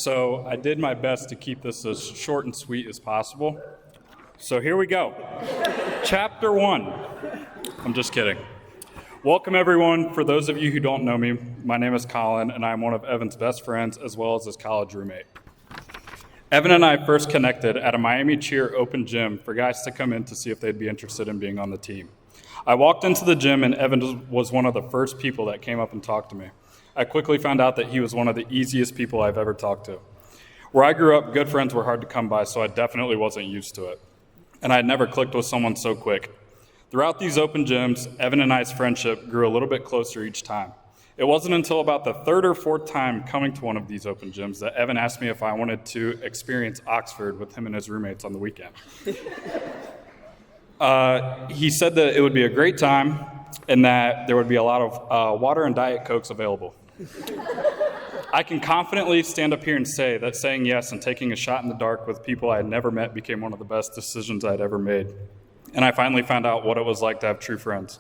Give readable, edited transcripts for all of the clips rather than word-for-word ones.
So I did my best to keep this as short and sweet as possible. So here we go. Chapter 1. I'm just kidding. Welcome, everyone. For those of you who don't know me, my name is Colin, and I'm one of Evan's best friends as well as his college roommate. Evan and I first connected at a Miami Cheer open gym for guys to come in to see if they'd be interested in being on the team. I walked into the gym, and Evan was one of the first people that came up and talked to me. I quickly found out that he was one of the easiest people I've ever talked to. Where I grew up, good friends were hard to come by, so I definitely wasn't used to it. And I had never clicked with someone so quick. Throughout these open gyms, Evan and I's friendship grew a little bit closer each time. It wasn't until about the third or fourth time coming to one of these open gyms that Evan asked me if I wanted to experience Oxford with him and his roommates on the weekend. He said that it would be a great time and that there would be a lot of water and Diet Cokes available. I can confidently stand up here and say that saying yes and taking a shot in the dark with people I had never met became one of the best decisions I'd ever made. And I finally found out what it was like to have true friends.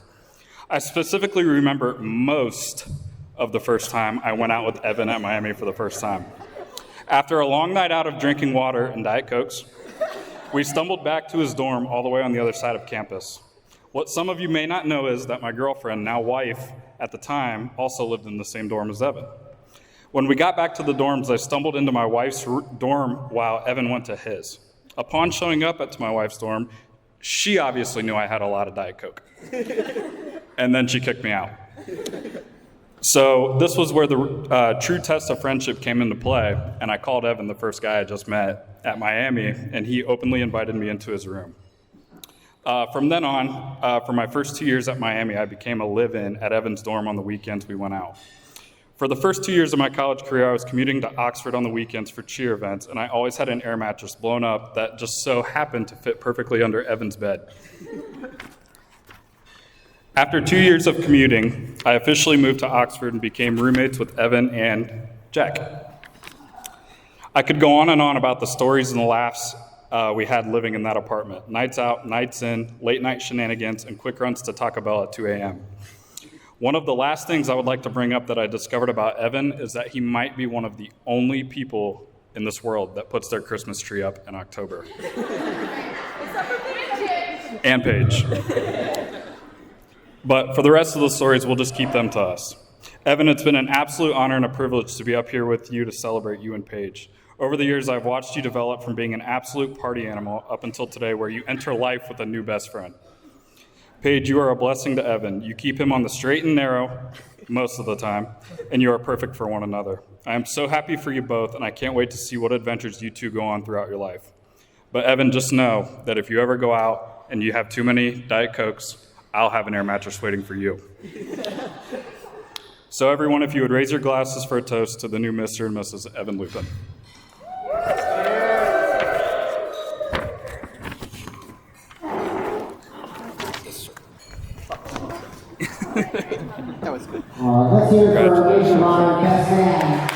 I specifically remember most of the first time I went out with Evan at Miami for the first time. After a long night out of drinking water and Diet Cokes, we stumbled back to his dorm all the way on the other side of campus. What some of you may not know is that my girlfriend, now wife at the time, also lived in the same dorm as Evan. When we got back to the dorms, I stumbled into my wife's dorm while Evan went to his. Upon showing up at my wife's dorm, she obviously knew I had a lot of Diet Coke. And then she kicked me out. So this was where the true test of friendship came into play, and I called Evan, the first guy I just met at Miami, and he openly invited me into his room. From then on, for my first 2 years at Miami, I became a live-in at Evan's dorm on the weekends we went out. For the first 2 years of my college career, I was commuting to Oxford on the weekends for cheer events, and I always had an air mattress blown up that just so happened to fit perfectly under Evan's bed. After 2 years of commuting, I officially moved to Oxford and became roommates with Evan and Jack. I could go on and on about the stories and the laughs we had living in that apartment. Nights out, nights in, late night shenanigans, and quick runs to Taco Bell at 2 a.m. One of the last things I would like to bring up that I discovered about Evan is that he might be one of the only people in this world that puts their Christmas tree up in October. And Paige. But for the rest of the stories, we'll just keep them to us. Evan, it's been an absolute honor and a privilege to be up here with you to celebrate you and Paige. Over the years, I've watched you develop from being an absolute party animal up until today, where you enter life with a new best friend. Paige, you are a blessing to Evan. You keep him on the straight and narrow most of the time, and you are perfect for one another. I am so happy for you both, and I can't wait to see what adventures you two go on throughout your life. But Evan, just know that if you ever go out and you have too many Diet Cokes, I'll have an air mattress waiting for you. So everyone, if you would raise your glasses for a toast to the new Mr. and Mrs. Evan Lupin. That was good. Let's hear it for Rachel on best man.